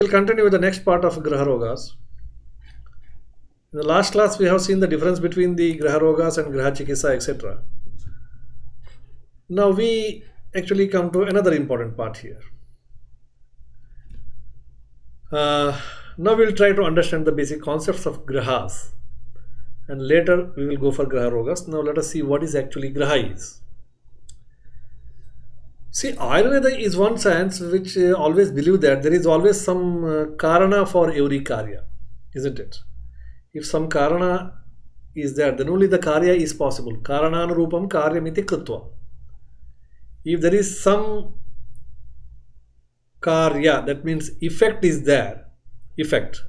We'll continue with the next part of Graha Rogas. In the last class, we have seen the difference between the Graha Rogas and Graha Chikitsa, etc. Now we actually come to another important part here. Now we'll try to understand the basic concepts of Grahas, and later we will go for Graha Rogas. Now let us see what is actually Graha is. See, Ayurveda is one science which always believe that there is always some karana for every karya, isn't it? If some karana is there, then only the karya is possible. Karananurupam karyamiti kritva. If there is some karya, that means effect is there, effect,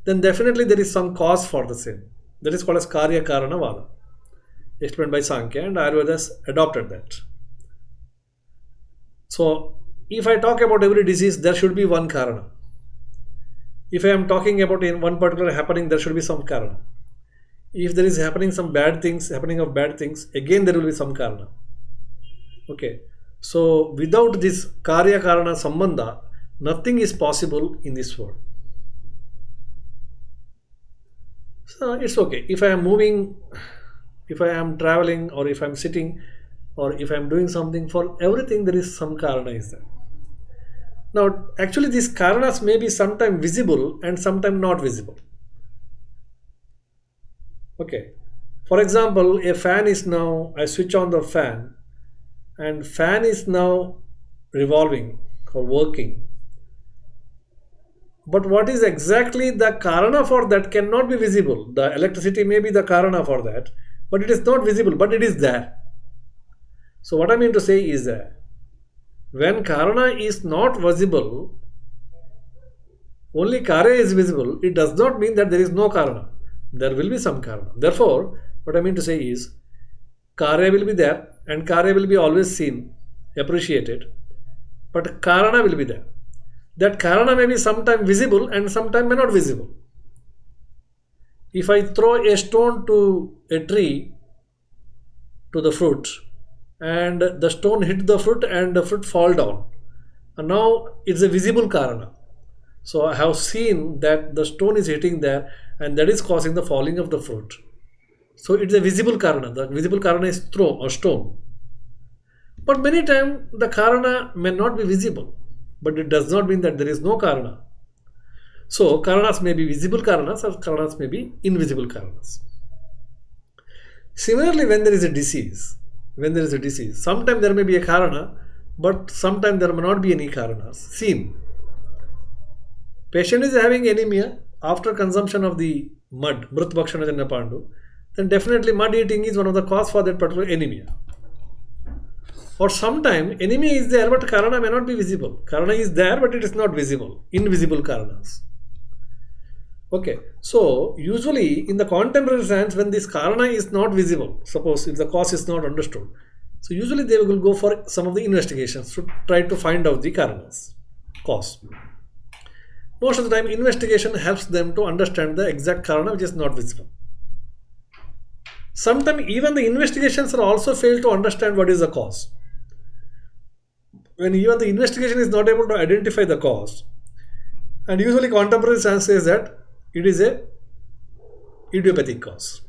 then definitely there is some cause for the same. That is called as karya karana vada, explained by Sankhya, and Ayurveda has adopted that. So, if I talk about every disease, there should be one karana. If I am talking about in one particular happening, there should be some karana. If there is happening some bad things, again there will be some karana. Okay. So, without this karya karana sambandha, nothing is possible in this world. So, it's okay. If I am moving, if I am traveling, or if I am sitting, or if I am doing something, for everything there is some karana is there. Now, actually these karanas may be sometime visible and sometime not visible. Okay. For example, a fan is now, I switch on the fan, and fan is now revolving or working. But what is exactly the karana for that cannot be visible. The electricity may be the karana for that, but it is not visible, but it is there. So what I mean to say is that when karana is not visible, only karya is visible, it does not mean that there is no karana. There will be some karana. Therefore, what I mean to say is, karya will be there and karya will be always seen, appreciated, but karana will be there. That karana may be sometime visible and sometime may not visible. If I throw a stone to a tree, to the fruit, and the stone hit the fruit and the fruit fall down, and now it's a visible karana. So I have seen that the stone is hitting there and that is causing the falling of the fruit. So it's a visible karana. The visible karana is throw or stone. But many times the karana may not be visible, but it does not mean that there is no karana. So karanas may be visible karanas or karanas may be invisible karanas. Similarly, when there is a disease, sometimes there may be a karana, but sometimes there may not be any karanas seen. Patient is having anemia after consumption of the mud, mrit bhakshana janna pandu, then definitely mud eating is one of the cause for that particular anemia. Or sometimes anemia is there, but karana may not be visible. Karana is there, but it is not visible. Invisible karanas. Okay, so usually in the contemporary science, when this karana is not visible, suppose if the cause is not understood, so usually they will go for some of the investigations to try to find out the karanas, cause. Most of the time, investigation helps them to understand the exact karana which is not visible. Sometimes even the investigations are also fail to understand what is the cause. When even the investigation is not able to identify the cause, and usually contemporary science says that it is a idiopathic cause.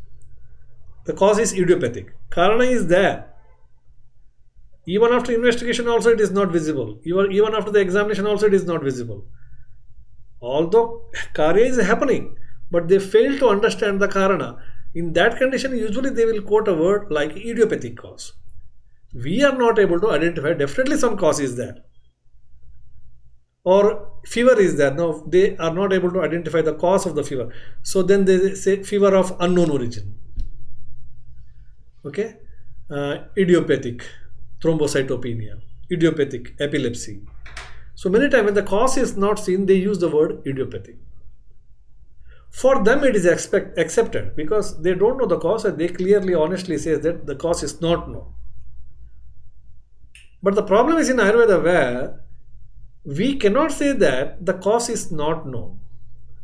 The cause is idiopathic. Karana is there. Even after investigation also it is not visible. Even after the examination also it is not visible. Although karya is happening, but they fail to understand the karana. In that condition, usually they will quote a word like idiopathic cause. We are not able to identify, definitely some cause is there. Or fever is there. Now they are not able to identify the cause of the fever. So then they say fever of unknown origin. Okay. Idiopathic thrombocytopenia, idiopathic epilepsy. So many times when the cause is not seen, they use the word idiopathic. For them it is accepted because they don't know the cause and they clearly, honestly say that the cause is not known. But the problem is in Ayurveda where we cannot say that the cause is not known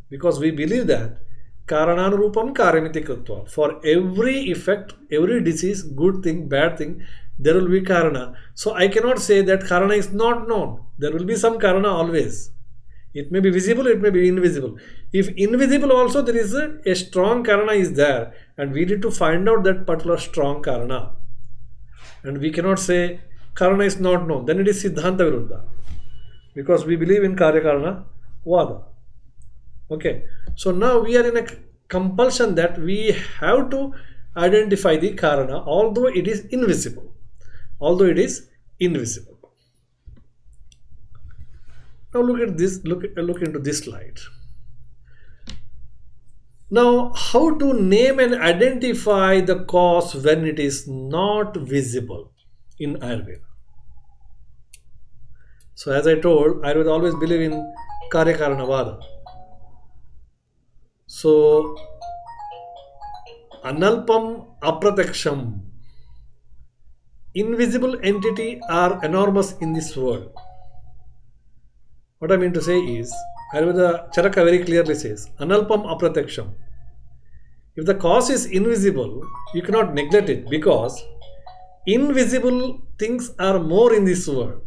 because we believe that karananurupam karyamiti kritva. For every effect, every disease, good thing, bad thing, there will be karana. So I cannot say that karana is not known. There will be some karana always. It may be visible, it may be invisible. If invisible also, there is a strong karana is there, and we need to find out that particular strong karana. And we cannot say karana is not known, then it is Siddhanta Viruddha. Because we believe in Karya Karana Vada. Okay, so now we are in a compulsion that we have to identify the Karana, although it is invisible. Although it is invisible. Now look at this, look into this slide. Now, how to name and identify the cause when it is not visible in Ayurveda? So as I told, Ayurveda always believe in Karya Karana Vada. So, Analpam Aprataksham, invisible entity are enormous in this world. What I mean to say is, Ayurveda Charaka very clearly says, Analpam Aprataksham. If the cause is invisible, you cannot neglect it, because invisible things are more in this world.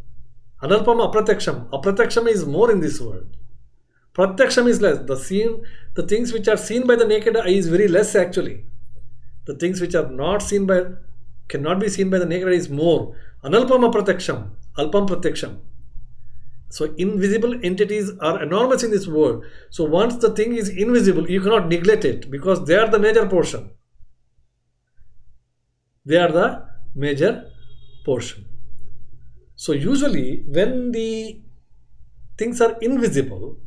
Analpam Aprataksham. Aprataksham is more in this world. Pratyaksham is less. The things which are seen by the naked eye is very less actually. The things which are not seen by, cannot be seen by the naked eye is more. Analpam Aprataksham. Alpam Pratyaksham. So invisible entities are enormous in this world. So once the thing is invisible, you cannot neglect it, because they are the major portion. They are the major portion. So usually when the things are invisible,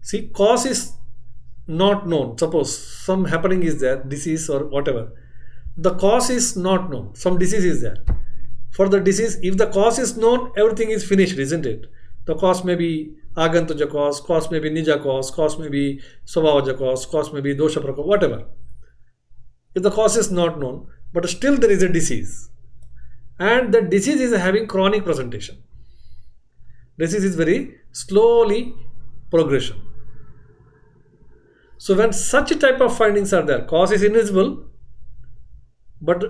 see, cause is not known. Suppose some happening is there, disease or whatever. The cause is not known. Some disease is there. For the disease, if the cause is known, everything is finished, isn't it? The cause may be Agantuja cause may be Nija cause may be Svabhavaja cause may be Dosha Prakop, whatever. If the cause is not known, but still there is a disease, and the disease is having chronic presentation. Disease is very slowly progression. So when such type of findings are there, cause is invisible, but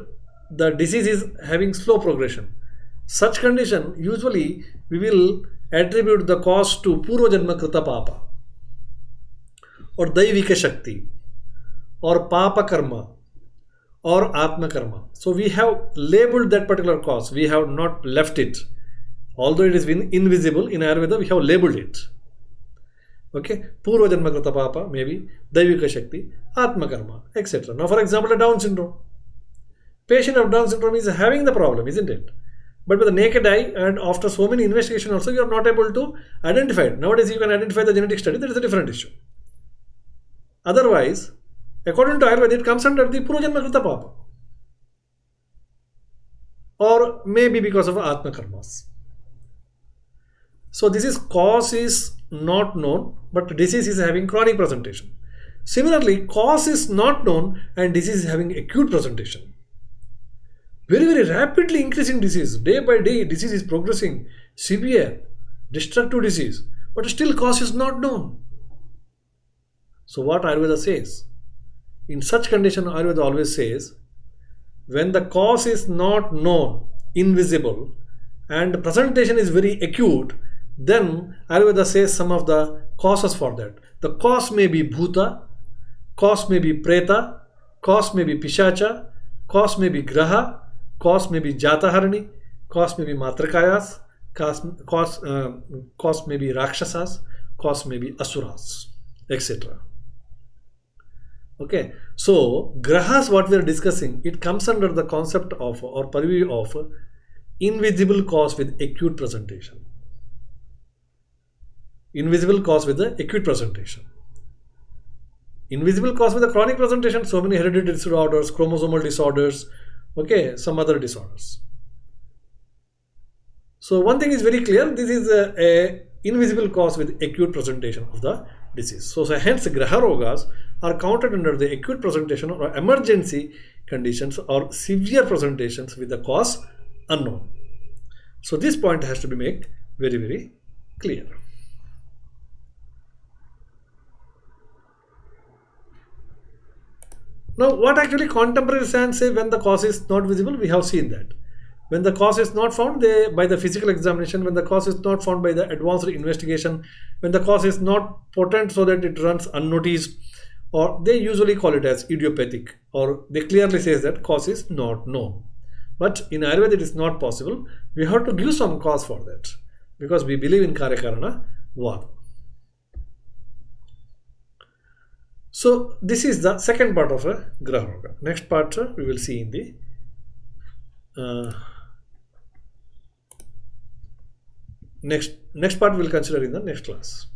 the disease is having slow progression. Such condition, usually we will attribute the cause to Purva Janma Krita Papa, or Daivika Shakti, or Papa Karma, or Atma Karma. So we have labeled that particular cause. We have not left it. Although it is invisible in Ayurveda, we have labeled it. Okay, Purva Janma Krita Papa, maybe Daivika Shakti, Atma Karma, etc. Now, for example, a Down syndrome. Patient of Down syndrome is having the problem, isn't it? But with the naked eye, and after so many investigations also, you are not able to identify it. Nowadays, you can identify the genetic study. That is a different issue. Otherwise, according to Ayurveda, it comes under the Purva Janma Krita Papa, or maybe because of Atma Karmas. So this is cause is not known, but disease is having chronic presentation. Similarly, cause is not known and disease is having acute presentation. Very rapidly increasing disease. Day by day, disease is progressing. Severe, destructive disease. But still cause is not known. So what Ayurveda says? In such condition, Ayurveda always says, when the cause is not known, invisible, and presentation is very acute, then Ayurveda says some of the causes for that. The cause may be Bhuta, cause may be Preta, cause may be Pishacha, cause may be Graha, cause may be Jataharani, cause may be Matrakayas, cause may be Rakshasas, cause may be Asuras, etc. Okay, so Grahas, what we are discussing, it comes under the concept of or purview of invisible cause with acute presentation. Invisible cause with the acute presentation. Invisible cause with the chronic presentation, so many hereditary disorders, chromosomal disorders, okay, some other disorders. So one thing is very clear, this is a invisible cause with acute presentation of the disease. So hence Graha Rogas are counted under the acute presentation or emergency conditions or severe presentations with the cause unknown. So this point has to be made very clear. Now, what actually contemporary science say when the cause is not visible? We have seen that. When the cause is not found by the physical examination, when the cause is not found by the advanced investigation, when the cause is not potent so that it runs unnoticed, or they usually call it as idiopathic, or they clearly says that cause is not known. But in Ayurveda it is not possible. We have to give some cause for that because we believe in Karyakarana Vada. So this is the second part of a Graha Roga. Next part we will see in the next part we will consider in the next class.